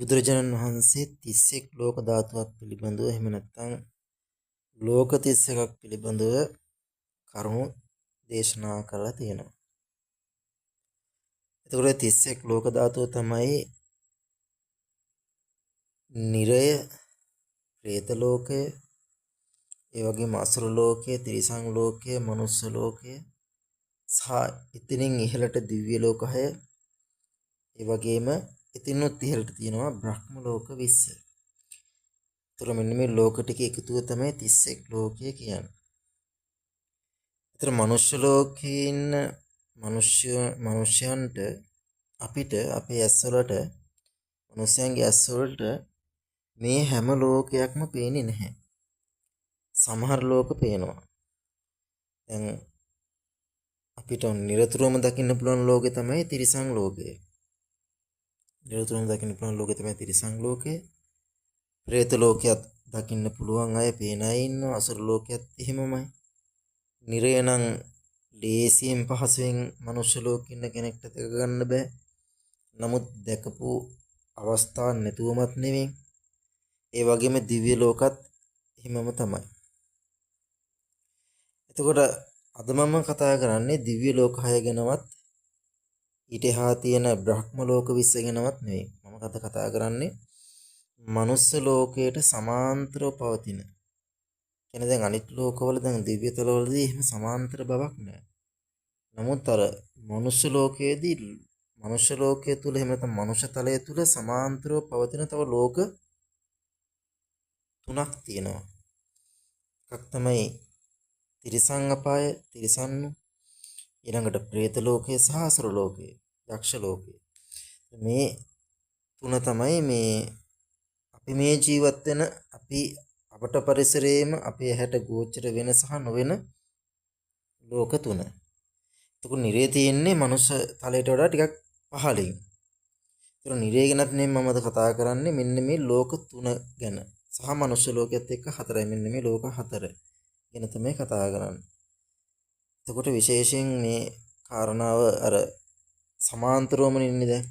බුදුරජාණන් වහන්සේ 31 ලෝක ධාතුවක් පිළිබඳව එහෙම නැත්නම් ලෝක 31ක් පිළිබඳව කරුණු දේශනා කරලා තියෙනවා. එතකොට 31 ලෝක ධාතුව තමයි නිරය, പ്രേත ලෝකය, ඒ වගේම අසුර ලෝකය, තිරිසන් ලෝකය, මනුස්ස ලෝකය සහ ඉතින් ඉහළට දිව්‍ය ලෝක 6, ඒ වගේම ඉතිනුත් ඉහළට තියෙනවා බ්‍රහ්ම ලෝක 20. ඒතර මෙන්න මේ ලෝක ටික එකතුව තමයි 31 ලෝකය කියන්නේ. ඒතර මනුෂ්‍ය ලෝකේ ඉන්න මිනිස්යන්ට අපිට අපේ ඇස්වලට මිනිස්යන්ගේ ඇස්වලට මේ හැම ලෝකයක්ම පේන්නේ නැහැ. සමහර ලෝක පේනවා. දැන් අපිට නිරතුරුවම දකින්න පුළුවන් ලෝකේ තමයි තිරිසන් ලෝකය. නිරතුරුවම දකින්න පුළුවන් ලෝකේ තමයි තිරිසන් ලෝකය. പ്രേත ලෝකයක් දකින්න පුළුවන් අය පේන අය ඉන්නවා. අසුර ලෝකයක් එහෙමමයි. නිරය නම් ලේසියෙන් පහසුවෙන් මනුෂ්‍ය ලෝකෙ ඉන්න කෙනෙක්ට දැක ගන්න බෑ. නමුත් දැකපු අවස්ථා නැතුවමත් නෙවෙයි. ඒ වගේම දිව්‍ය ලෝකත් එහෙමම තමයි. එතකොට අද මම කතා කරන්නේ දිව්‍ය ලෝක 6 ගැනවත් ඊට එහා තියෙන බ්‍රහ්ම ලෝක 20 ගැනවත් නෙවෙයි. මම කතා කරන්නේ මනුස්ස ලෝකයට සමාන්තරව පවතින. කියන්නේ දැන් අනිත් ලෝකවල දැන් දිව්‍ය තලවලදී එහෙම සමාන්තර බවක් නැහැ. නමුත් අර මනුස්ස ලෝකයේදී මනුෂ්‍ය ලෝකයේ තුල එහෙම නැත්නම් මනුෂ්‍ය තලය තුල සමාන්තරව පවතින තව ලෝක 3ක් තියෙනවා. එකක් තමයි තිරිසන් අපාය, තිරිසන්නු, ඊළඟට പ്രേත ලෝකය සහ අසුර ලෝකය, යක්ෂ ලෝකය. මේ තුන තමයි මේ අපි මේ ජීවත් වෙන අපි අපට පරිසරයේම අපේ හැට ගෝචර වෙන සහ නොවන ලෝක තුන. එතකොට නිරේ තියෙන්නේ මනුෂ්‍ය තලයට වඩා ටිකක් පහළින්. ඒතර නිරේ ගැනත් නේ මම කතා කරන්නේ මෙන්න මේ ලෝක තුන ගැන. සහ මනුෂ්‍ය ලෝකයේත් එක්ක 4යි මෙන්න මේ ලෝක 4 ගැන තමයි කතා කරන්නේ. එතකොට විශේෂයෙන් මේ කාරණාව අර සමාන්තරවම ඉන්නේ දැන්.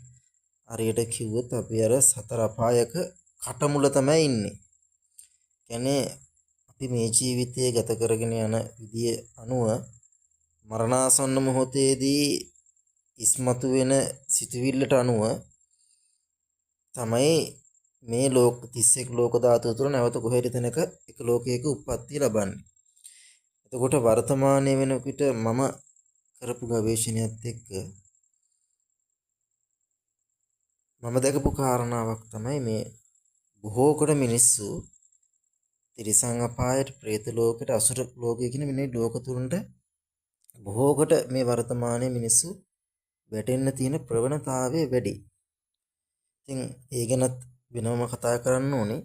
හරියට කිව්වොත් අපි අර සතර අපායක කටමුල තමයි ඉන්නේ. කියන්නේ අපි මේ ජීවිතය ගත කරගෙන යන විදිය අනුව මරණාසන්න මොහොතේදී ඉස්මතු වෙන සිතුවිල්ලට අනුව තමයි මේ ලෝක 31 ලෝක ධාතුව තුළ නැවත කොහෙරි තැනක එක ලෝකයක උප්පත්තිය ලබන්නේ. එතකොට වර්තමානයේ වෙනකොට මම කරපු ගවේෂණයත් එක්ක මම දැකපු කාරණාවක් තමයි මේ බොහෝ කොට මිනිස්සු තිරිසන් අපායට, പ്രേත ලෝකයට, අසුර ලෝකයට කියන මේ ලෝක තුනට බොහෝ කොට මේ වර්තමානයේ මිනිස්සු වැටෙන්න තියෙන ප්‍රවණතාවය වැඩි. ඉතින් ඒ ගැනත් වෙනම කතා කරන්න ඕනේ.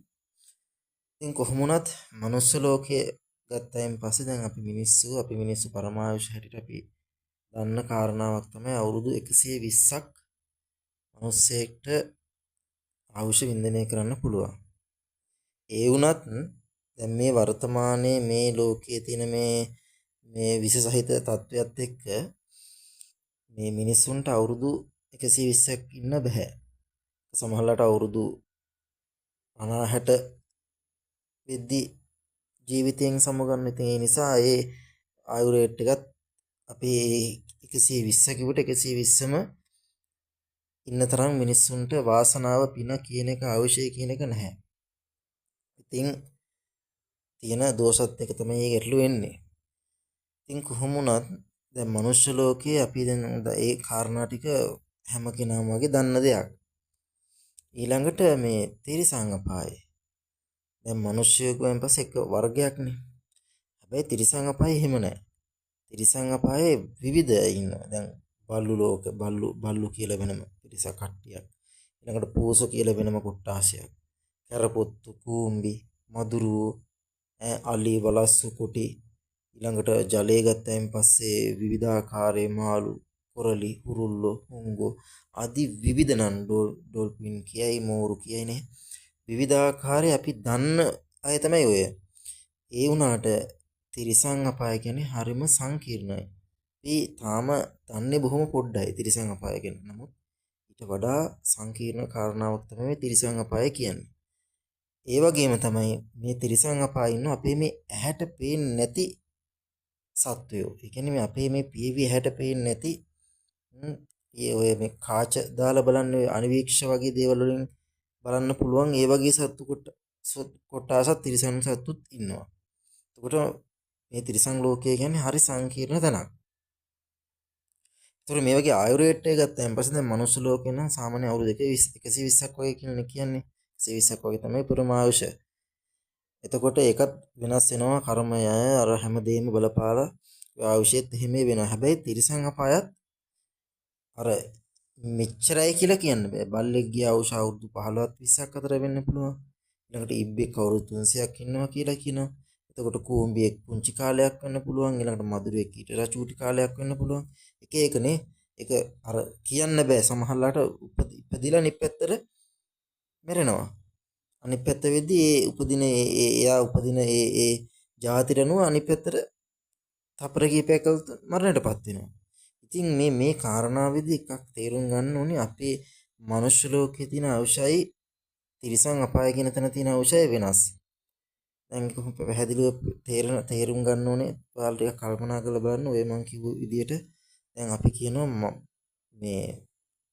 ඉතින් කොහොම වුණත් මනුස්ස ලෝකයේ ගත්තයින් පස්සේ දැන් අපි මිනිස්සු පරමායුෂ හැටියට අපි දන්න කාරණාවක් තමයි අවුරුදු 120ක් මිනිස්සෙක්ට ආයුෂ වින්දනය කරන්න පුළුවන්. ඒ වුණත් දැන් මේ වර්තමානයේ මේ ලෝකයේ තියෙන මේ විස සහිත තත්වයක් එක්ක මේ මිනිස්සුන්ට අවුරුදු 120ක් ඉන්න බෑ. සමහරවිට අවුරුදු 50 වෙද්දී ජීවිතයෙන් සමගන්න. ඉතින් ඒ නිසා ඒ ආයු රේට් එකත් අපි 120 කිව්වට 120ම ඉන්න තරම් මිනිස්සුන්ට වාසනාව පින කියන එක අවශ්‍යයි කියන එක නැහැ. ඉතින් තියෙන දෝෂත් එක තමයි ගැටලු වෙන්නේ. ඉතින් කොහොම වුණත් දැන් මනුෂ්‍ය ලෝකයේ අපි දැන් ඒ කාරණා ටික හැම කෙනාම වගේ දන්න දෙයක්. ඊළඟට මේ තිරිසන් අපාය. දැන් මිනිස්සුයෝගෙන් පස්සේ එක වර්ගයක්නේ. හැබැයි තිරිසන් අපාය එහෙම නැහැ. තිරිසන් අපායේ විවිධ ඉන්නවා. දැන් බල්ලු ලෝක, බල්ලු කියලා වෙනම තිරිසන් කට්ටියක්. ඊළඟට පූසෝ කියලා වෙනම කොට්ටාශයක්. කරපොත්තු, කූඹි, මදුරුවෝ, අලි, වලස්සු, කොටි. ඊළඟට ජලයේ ගත්තයින් පස්සේ විවිධාකාරයේ මාළු, කොරලි, හුරුල්ලෝ, හුංගෝ ආදී විවිධ නම් ඩොල්ෆින් කියයි, මෝරු කියයි නේ. විවිධාකාරයේ අපි දන්න අය තමයි ඔය. ඒ වුණාට තිරිසන් අපාය කියන්නේ හරිම සංකීර්ණයි. අපි තාම දන්නේ බොහොම පොඩ්ඩයි තිරිසන් අපාය ගැන. නමුත් ඊට වඩා සංකීර්ණ කාරණාවක් තමයි මේ තිරිසන් අපාය කියන්නේ. ඒ වගේම තමයි මේ තිරිසන් අපායේ ඉන්න අපේ මේ ඇහැට පේන්නේ නැති සත්වයෝ. ඒ කියන්නේ මේ අපේ මේ පියවි ඇහැට පේන්නේ නැති ඒ ඔය මේ කාච දාලා බලන්න ඔය අනිවීක්ෂ වගේ දේවල් වලින් බලන්න පුළුවන් ඒ වගේ සත්තු කොටසක් තිරිසන් සත්තුත් ඉන්නවා. එතකොට මේ තිරිසන් ලෝකය කියන්නේ හරි සංකීර්ණ තැනක්. ඒතර මේ වගේ ආයුර්වේදයට ගත්තාන් පස්සේ දැන් මනුස්ස ලෝකේ නම් සාමාන්‍ය අවුරුදු 120ක් වගේ කියන්නේ 120ක් වගේ තමයි පුරමායුෂ. එතකොට ඒකත් වෙනස් වෙනවා කර්මය අර හැමදේම බලපාලා ආයුෂෙත් එහෙම වෙනවා. හැබැයි තිරිසන් අපායත් අර මෙච්චරයි කියලා කියන්න බෑ. බල්ලෙක්ගේ ආයුෂ අවුරුදු 15ක් 20ක් අතර වෙන්න පුළුවන්. ඊළඟට ඉබ්බෙක් අවුරුදු 300ක් ඉන්නවා කියලා කියනවා. එතකොට කූඹියෙක් පුංචි කාලයක් වෙන්න පුළුවන්. ඊළඟට මදුරුවෙක් ඊට චූටි කාලයක් වෙන්න පුළුවන්. එක එකනේ. ඒක අර කියන්න බෑ. සමහරලාට ඉපදිලා අනිත් පැත්තට මැරෙනවා. අනිත් පැත්ත වෙද්දී ඒ උපදින එයා උපදින ඒ ජාතිරණුව අනිත් පැත්තට තපර කීපයක් මරණයටපත් වෙනවා. ඉතින් මේ කාරණාවේදී එකක් තේරුම් ගන්න ඕනේ අපේ මනුෂ්‍ය ලෝකයේ තියෙන අවශ්‍යයි තිරිසන් අපාය කියන තැන තියෙන අවශ්‍යයි වෙනස්. දැන් කොහොම පැහැදිලිව තේරුම් ගන්න ඕනේ. ඔයාලා ටික කල්පනා කරලා බලන්න ඔය මං කිව්ව විදිහට දැන් අපි කියනවා මේ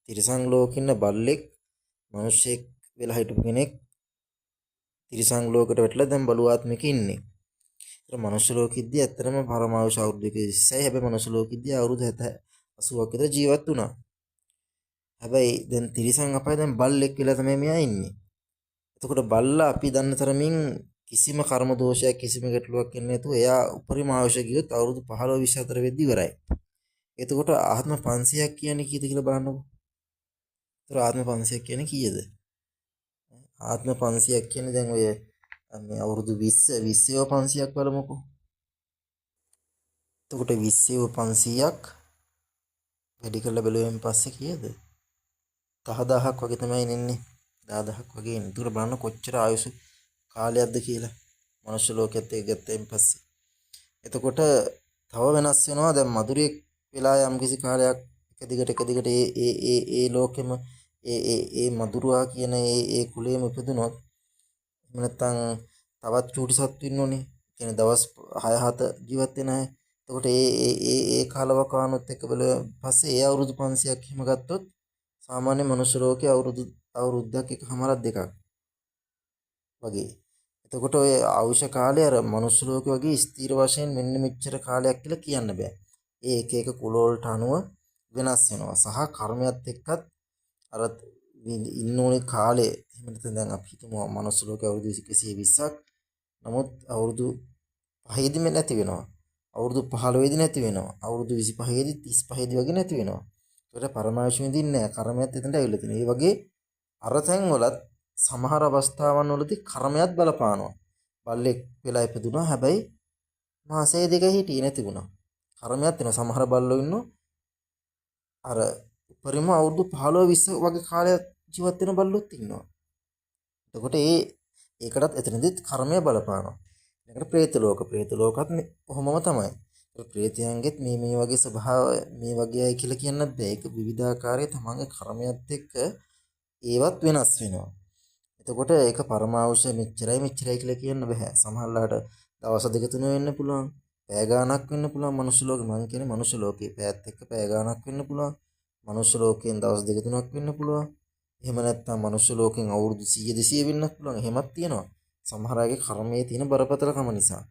තිරිසන් ලෝකෙ ඉන්න බල්ලෙක් මිනිස්සෙක් වෙලා හිටපු කෙනෙක් තිරිසන් ලෝකෙට වැටලා දැන් බලුවාත්මික ඉන්නේ. ඒතර මනුෂ්‍ය ලෝකෙද්දී ඇත්තටම පරමාවුෂ අවුරුදු 120යි. හැබැයි මනුෂ්‍ය ලෝකෙද්දී අවුරුදු 80ක් විතර ජීවත් වුණා. හැබැයි දැන් තිරිසන් අපාය දැන් බල්ලෙක් වෙලා තමයි මෙයා ඉන්නේ. එතකොට බල්ලා අපි දන්න තරමින් කිසිම කර්ම දෝෂයක් කිසිම ගැටලුවක් එන්නේ නැතුව එයා උපරිම ආයුෂ ගියොත් අවුරුදු 15 24 වෙද්දී ඉවරයි. එතකොට ආත්ම 500ක් කියන්නේ කීයද කියලා බලන්නකෝ. ඒතර ආත්ම 500ක් කියන්නේ කීයද? ආත්ම 500ක් කියන්නේ දැන් ඔය මේ අවුරුදු 20 500ක් බලමුකෝ. එතකොට 20 500ක් වැඩි කරලා බැලුවෙන් පස්සේ කීයද? 10000ක් වගේ තමයි ඉන්නේ. 10000ක් වගේ ඉන්නේ. ඒතර බලන්න කොච්චර ආයුෂ කාලයක්ද කියලා. මනුෂ්‍ය ලෝකෙත් ඒක ගත්තයින් පස්සේ. එතකොට තව වෙනස් වෙනවා. දැන් මధుරයක් වෙලා යම් කිසි කාලයක් එක දිගට ඒ ලෝකෙම ඒ මధుරවා කියන ඒ කුලයේම ඉපදුනොත් එහෙම නැත්නම් තවත් චූටි සත්තු ඉන්නෝනේ. කියන්නේ දවස් 6-7 ජීවත් වෙන අය. එතකොට ඒ කාලවකවානුත් එක්ක පස්සේ ඒ අවුරුදු 500ක් හිම ගත්තොත් සාමාන්‍ය මනුෂ්‍ය ලෝකයේ අවුරුද්දක් එකමාරක් දෙකක් වගේ. එතකොට ඔය ආයුෂ කාලය අර මනුෂ්‍ය ලෝකයේ වගේ ස්ථිර වශයෙන් මෙන්න මෙච්චර කාලයක් කියලා කියන්න බෑ. ඒ එක කුල වලට අනුව වෙනස් වෙනවා. සහ කර්මයක් එක්කත් අර ඉන්න ඕනේ කාලේ එහෙම නැත්නම් දැන් අපි හිතමු මනුස්ස ලෝකේ අවුරුදු 120ක් නමුත් අවුරුදු 5ෙදිම නැති වෙනවා. අවුරුදු 15ෙදි නැති වෙනවා. අවුරුදු 25ෙදි 35ෙදි වගේ නැති වෙනවා. ඒකට පරමායුෂ විඳින්නේ නැහැ. කර්මයක් එතනට ඇවිල්ලා තියෙනවා. ඒ වගේ අර තැන් වලත් සමහර අවස්ථාවන් වලදී කර්මයක් බලපානවා. බල්ලෙක් වෙලා ඉපදුනා. හැබැයි මාසෙ දෙක හිටියේ නැති වුණා. කර්මයක් තියෙනවා. සමහර බල්ලෝ ඉන්නෝ අර උපරිම අවුරුදු 15 20 වගේ කාලයක් ජීවත් වෙන බල්ලොත් ඉන්නවා. එතකොට ඒකටත් එතනදිත් කර්මය බලපානවා. ඊළඟට പ്രേත ලෝකත් කොහොමම තමයි. ඒ പ്രേතයන්ගෙත් මේ වගේ ස්වභාව මේ වගේ අය කියලා කියන්නත් බෑ. ඒක විවිධාකාරයේ තමන්ගේ කර්මයත් එක්ක ඒවත් වෙනස් වෙනවා. එතකොට ඒක පරමාවුෂ මෙච්චරයි කියලා කියන්න බෑ. සමහරලාට දවස් දෙක තුන වෙන්න පුළුවන්. පැය ගාණක් වෙන්න පුළුවන් මනුෂ්‍ය ලෝකෙ. මම කියන්නේ මනුෂ්‍ය ලෝකේ පැයත් එක්ක පැය ගාණක් වෙන්න පුළුවන්. මනුෂ්‍ය ලෝකයෙන් දවස් දෙක තුනක් වෙන්න පුළුවන්. එහෙම නැත්නම් මනුෂ්‍ය ලෝකෙන් අවුරුදු 100 200 වෙන්නත් පුළුවන්. එහෙමත් තියෙනවා. සමහර අයගේ කර්මයේ තියෙන බරපතලකම නිසා.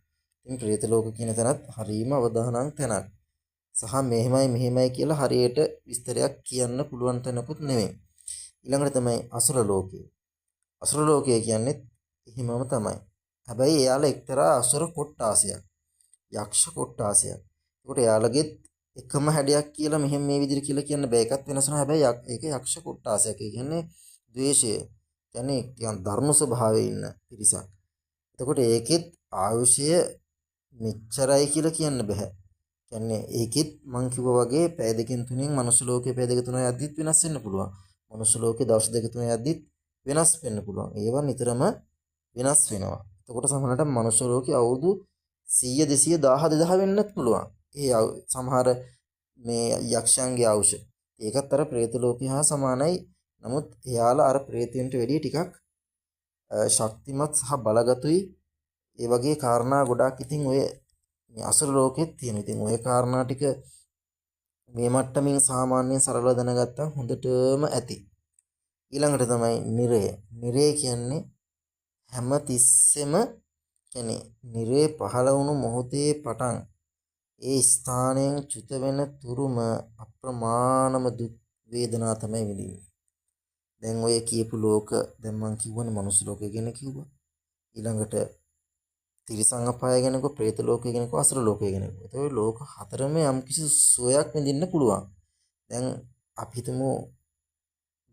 ඉතින් പ്രേත ලෝක කියන තැනත් හරීම අවදානං තැනක්. සහ මෙහෙමයි කියලා හරියට විස්තරයක් කියන්න පුළුවන් තැනකුත් නෙමෙයි. ඊළඟට තමයි අසුර ලෝකය. අසුර ලෝකය කියන්නේ එහෙමම තමයි. හැබැයි එයාලා එක්තරා අසුර කොට්ටාසයක්. යක්ෂ කොට්ටාසයක්. ඒකට එයාලගෙත් එකම හැඩයක් කියලා මෙහෙම මේ විදිහට කියලා කියන්න බෑ. එකක් වෙනස් වෙනවා. හැබැයි ඒක යක්ෂ කොට්ටාසයක්. ඒ කියන්නේ ද්වේෂය. කියන්නේ ටිකක් ධර්ම ස්වභාවයේ ඉන්න පිරිසක්. එතකොට ඒකෙත් ආයුෂය මෙච්චරයි කියලා කියන්න බෑ. කියන්නේ ඒකෙත් මං කිව්වා වගේ පැය දෙකෙන් තුනෙන් මනුස්ස ලෝකේ පැය දෙක තුන යද්දිත් වෙනස් වෙන්න පුළුවන්. මනුස්ස ලෝකේ දවස් දෙක තුන යද්දිත් වෙනස් වෙන්න පුළුවන්. ඒවා නිතරම වෙනස් වෙනවා. එතකොට සමහරවිට මනුස්ස ලෝකේ අවුරුදු 100 200 1000 2000 වෙන්නත් පුළුවන්. ඒ සමහර මේ යක්ෂයන්ගේ අවශ්‍ය. ඒකත් අර പ്രേත ලෝකේ හා සමානයි. නමුත් එයාලා අර പ്രേතයන්ට වැඩිය ටිකක් ශක්තිමත් සහ බලගතුයි. ඒ වගේ කාරණා ගොඩාක් ඉතින් ඔය මේ අසුර ලෝකෙත් තියෙනවා. ඉතින් ඔය කාරණා ටික මේ මට්ටමින් සාමාන්‍යයෙන් සරලව දැනගත්තා හොඳටම ඇති. ඊළඟට තමයි නිරය. නිරය කියන්නේ හැම තිස්සෙම කියන්නේ නිරේ පහළ වුණු මොහොතේ පටන් ඒ ස්ථානයෙන් චුත වෙන තුරුම අප්‍රමාණම දුක් වේදනා තමයි විඳින්නේ. දැන් ඔය කියපු ලෝක දැන් මං කිව්වනේ මනුස්ස ලෝකය ගැන කිව්වා. ඊළඟට තිරිසං අපාය ගැන කිව්වා, പ്രേත ලෝකය ගැන කිව්වා, අසුර ලෝකය ගැන කිව්වා. ඒතකොට ලෝක හතරම යම්කිසි සුවයක් විඳින්න පුළුවන්. දැන් අපි හිතමු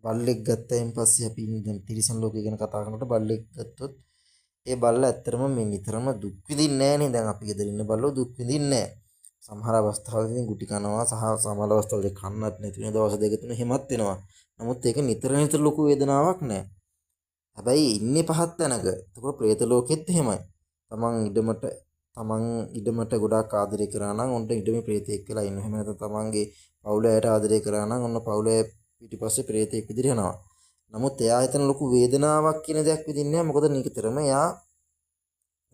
බල්ලෙක් ගත්තයින් පස්සේ අපි දැන් තිරිසන් ලෝකය ගැන කතා කරනකොට බල්ලෙක් ගත්තොත් ඒ බල්ලා ඇත්තටම මේ නිතරම දුක් විඳින්නේ නැහැ නේ. දැන් අපි ගෙදර ඉන්න බල්ලෝ දුක් විඳින්නේ නැහැ. සමහර අවස්ථාවලදී ගුටි කනවා සහ සමහර අවස්ථාවලදී කන්නත් නැති වෙන දවස් දෙක තුන එහෙමත් වෙනවා. නමුත් ඒක නිතර නිතර ලොකු වේදනාවක් නැහැ. හැබැයි ඉන්නේ පහත් තැනක. ඒකෝ പ്രേත ලෝකෙත් එහෙමයි. තමන් ඉඩමට ගොඩාක් ආදරය කරා නම් ඔන්න ඉඩමේ പ്രേතෙක් කියලා ඉන්න. එහෙම නැත්නම් තමන්ගේ පවුල ඇයට ආදරය කරා නම් ඔන්න පවුලේ පිටිපස්සේ പ്രേතෙක් විදිහට යනවා. නමුත් එයා හිතන ලොකු වේදනාවක් කියන දෙයක් විඳින්නේ නැහැ. මොකද නිතරම එයා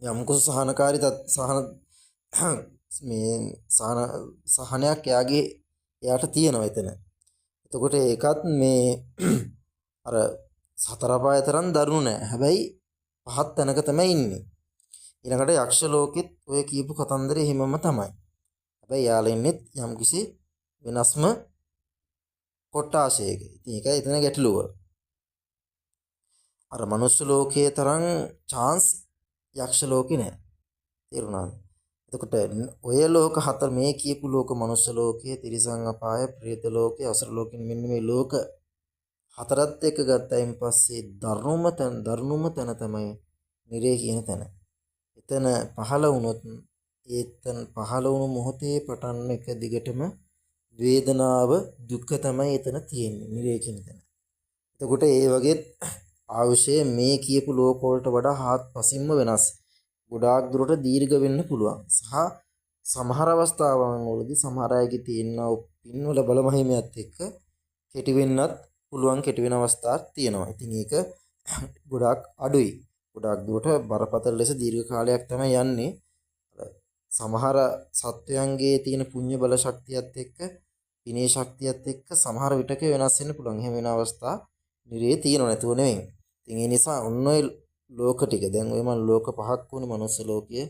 යම්කුසු සහනයක් එයාට තියෙනවා එතන. එතකොට ඒකත් මේ අර සතර පාය තරම් දරුණු නෑ. හැබැයි පහත් තැනක තමයි ඉන්නේ. ඊළඟට යක්ෂ ලෝකෙත් ඔය කියපු කතන්දරේ හිමම තමයි. හැබැයි යාලා ඉන්නෙත් යම්කිසි වෙනස්ම කොටාශයක. ඉතින් ඒකයි එතන ගැටලුව. අර මනුස්ස ලෝකයේ තරම් chance යක්ෂ ලෝකේ නෑ. තේරුණාද? එතකොට ඔය ලෝක හතර මේ කියපු ලෝක මනුස්ස ලෝකයේ, තිරිසං අපාය, പ്രേත ලෝකයේ, අසුර ලෝකෙන් මෙන්න මේ ලෝක හතරත් එක්ක ගත්තයින් පස්සේ දරුණුම තැන තමයි නිරේ කියන තැන. එතන පහළ වුණොත් ඒතන පහළ වුණු මොහොතේ පටන් එක දිගටම වේදනාව දුක තමයි එතන තියෙන්නේ නිරේ කියන තැන. එතකොට ඒ වගේ ආවශ්‍ය මේ කියපු ලෝක වලට වඩා හාත්පසින්ම වෙනස්. ගොඩාක් දුරට දීර්ඝ වෙන්න පුළුවන්. සහ සමහර අවස්ථාවන් වලදී සමහර අයගේ තියෙන පින්වල බලමහිමයත් එක්ක කෙටි වෙන්නත් පුළුවන්, කෙටි වෙන අවස්ථාවක් තියෙනවා. ඉතින් ඒක ගොඩාක් අඩුයි. ගොඩාක් දුරට බරපතල ලෙස දීර්ඝ කාලයක් තමයි යන්නේ. සමහර සත්වයන්ගේ තියෙන පුණ්‍ය බල ශක්තියත් එක්ක, විනය ශක්තියත් එක්ක සමහර විටක වෙනස් වෙන්න පුළුවන්. එහෙම වෙන අවස්ථා නිරේ තියෙනව නැතුව නෙවෙයි. ඉතින් ඒ නිසා ඔන්න ඔය ලෝක ටික දැන් ඔය මම ලෝක පහක් වුණේ මනුස්ස ලෝකය,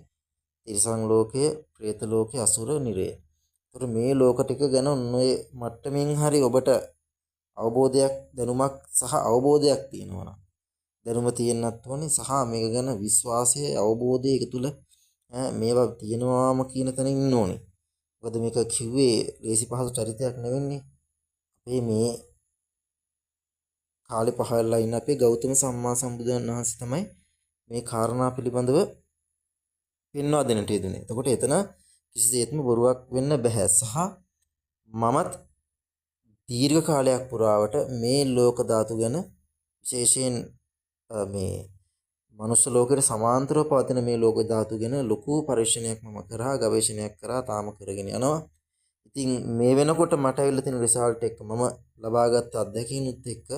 තිරිසන් ලෝකය, പ്രേත ලෝකය, අසුර නිරය. ඒතර මේ ලෝක ටික ගැන ඔන්න ඔය මට්ටමින් හරි ඔබට අවබෝධයක්, දැනුමක් සහ අවබෝධයක් තියෙනවා නම් දැනුම තියෙන්නත් ඕනේ සහ මේක ගැන විශ්වාසය, අවබෝධය එක තුල මේවා තියෙනවාම කියන තැන ඉන්න ඕනේ. මොකද මේක කිව්වේ ලේසි පහසු චරිතයක් නෙවෙන්නේ. අපේ මේ කාලේ පහළලා ඉන්න අපේ ගෞතම සම්මා සම්බුදුන් වහන්සේ තමයි මේ කාරණා පිළිබඳව පෙන්වා දෙන්නට යෙදුනේ. එතකොට එතන කිසිසේත්ම බොරුවක් වෙන්න බෑ. සහ මමත් දීර්ඝ කාලයක් පුරාවට මේ ලෝක ධාතු ගැන විශේෂයෙන් මේ මනුස්ස ලෝකයට සමාන්තරව පවතින මේ ලෝක ධාතු ගැන ලොකු පරීක්ෂණයක් මම කරා, ගවේෂණයක් කරා, තාම කරගෙන යනවා. ඉතින් මේ වෙනකොට මට ඇවිල්ලා තියෙන රිසල්ට් එක මම ලබාගත් අත්දැකීමුත් එක්ක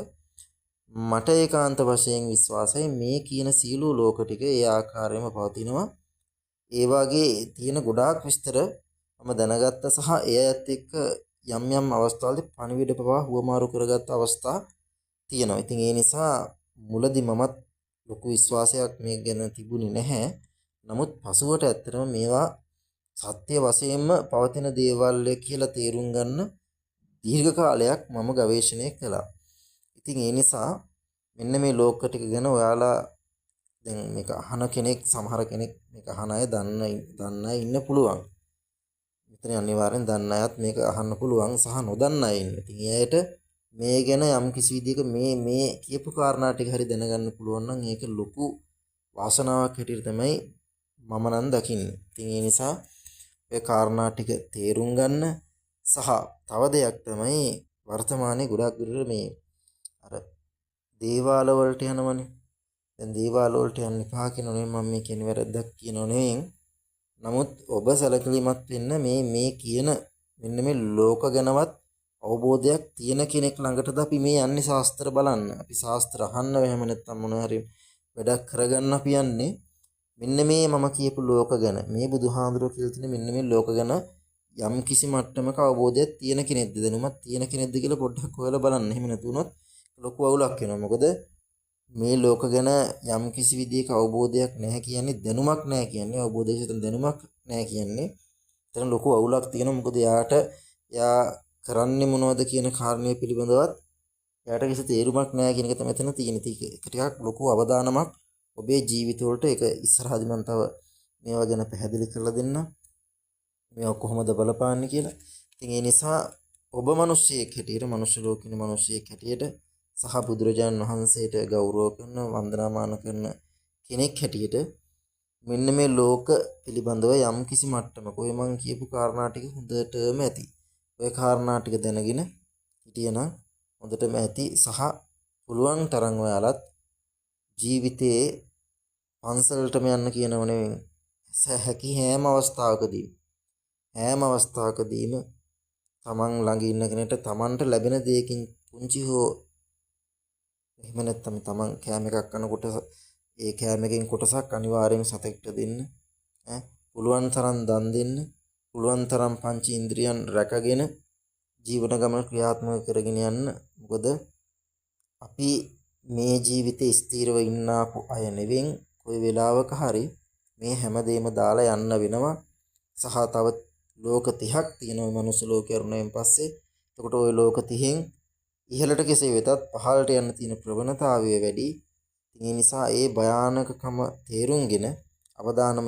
මට ඒකාන්ත වශයෙන් විශ්වාසයි මේ කියන සීළු ලෝක ටික ඒ ආකාරයෙන්ම පවතිනවා. ඒ වගේ තියෙන ගොඩාක් විස්තර මම දැනගත්ත සහ එයත් එක්ක යම් යම් අවස්ථාවලදී පණිවිඩ පවා හුවමාරු කරගත්ත අවස්ථා තියෙනවා. ඉතින් ඒ නිසා මුලදී මමත් ලොකු විශ්වාසයක් මේ ගැන තිබුණේ නැහැ. නමුත් පසුවට ඇත්තටම මේවා සත්‍ය වශයෙන්ම පවතින දේවල් කියලා තේරුම් ගන්න දීර්ඝ කාලයක් මම ගවේෂණය කළා. ඉතින් ඒ නිසා මෙන්න මේ ලෝක ටික ගැන ඔයාලා දැන් මේක අහන කෙනෙක්, සමහර කෙනෙක් මේක අහන අය දන්න අය ඉන්න පුළුවන්. මෙතන අනිවාර්යෙන් දන්න අයත් මේක අහන්න පුළුවන් සහ නොදන්න අය ඉන්න. ඉතින් එයාට මේ ගැන යම් කිසි විදිහක මේ කියපු කාරණා ටික හරි දැනගන්න පුළුවන් නම් ඒක ලොකු වාසනාවක් හැටියට තමයි මම නම් දකින්නේ. ඉතින් ඒ නිසා ඒ කාරණා ටික තේරුම් ගන්න සහ තව දෙයක් තමයි වර්තමානයේ ගොඩක් දුරට මේ අර දේවාල වලට යනවනේ. දැන් දේවාල වලට යන්න එපා කියනෝනේ මම මේ කියන වැරද්දක් කියනෝ නෙවෙයි. නමුත් ඔබ සැලකිලිමත් වෙන්න මේ කියන මෙන්න මේ ලෝක ගැනවත් අවබෝධයක් තියෙන කෙනෙක් ළඟටද අපි මේ යන්නේ ශාස්ත්‍ර බලන්න. අපි ශාස්ත්‍ර අහන්න එහෙම නැත්නම් මොන හරි වැඩක් කරගන්න අපි යන්නේ මෙන්න මේ මම කියපු ලෝක ගැන. මේ බුදුහාඳුරෝ කියලා තියෙන මෙන්න මේ ලෝක ගැන යම් කිසි මට්ටමක අවබෝධයක් තියෙන කෙනෙක්ද දැනුමක් තියෙන කෙනෙක්ද කියලා පොඩ්ඩක් හොයලා බලන්න. එහෙම නැතුනොත් ලොකු අවුලක් වෙනවා. මොකද මේ ලෝක ගැන යම් කිසි විදිහක අවබෝධයක් නැහැ කියන්නේ දැනුමක් නැහැ කියන්නේ අවබෝධයකට දැනුමක් නැහැ කියන්නේ. එතන ලොකු අවුලක් තියෙනවා. මොකද යා කරන්නේ මොනවද කියන කාරණේ පිළිබඳවත් එයාට කිසි තේරුමක් නැහැ කියන එක තමයි එතන තියෙන. ටිකක් ලොකු අවදානමක් ඔබේ ජීවිතවලට ඒක ඉස්සරහදී මම තව මේවා ගැන පැහැදිලි කරලා දෙන්නම්. මේවා කොහොමද බලපාන්නේ කියලා. ඉතින් ඒ නිසා ඔබ මිනිස්සෙක් හැටියට මනුෂ්‍ය ලෝකෙින මිනිස්සෙක් හැටියට සහ බුදුරජාණන් වහන්සේට ගෞරව කරන වන්දනාමාන කරන කෙනෙක් හැටියට මෙන්න මේ ලෝක පිළිබඳව යම් කිසි මට්ටමක ඔය මං කියපු කාරණා ටික හොඳටම ඇති. ඔය කාරණා ටික දැනගෙන හිටියනම් හොඳටම ඇති සහ පුළුවන් තරම් ඔයාලත් ජීවිතයේ පන්සලටම යන්න කියනව නෙවෙයි. හැකි හැම අවස්ථාවකදීම තමන් ළඟ ඉන්න කෙනෙක්ට තමන්ට ලැබෙන දෙයකින් පුංචි හෝ එහෙම නැත්නම් තමන් කෑම එකක් කනකොට ඒ කෑම එකෙන් කොටසක් අනිවාර්යෙන් සතෙක්ට දෙන්න. පුළුවන් තරම් දන් දෙන්න. පුළුවන් තරම් පංච ඉන්ද්‍රියන් රැකගෙන ජීවන ගමන ක්‍රියාත්මක කරගෙන යන්න. මොකද අපි මේ ජීවිතේ ස්ථිරව ඉන්නා අය නෙවෙයි. කොයි වෙලාවක හරි මේ හැමදේම දාලා යන්න වෙනවා. සහ තව ලෝක 30ක් තියෙනවා මනුස්ස ලෝකේ වරුණයෙන් පස්සේ. එතකොට ওই ලෝක 30න් ඉහළට කෙසේ වෙතත් පහළට යන්න තියෙන ප්‍රවණතාවය වැඩි. ඒ නිසා ඒ භයානකකම තේරුම්ගෙන අවදානම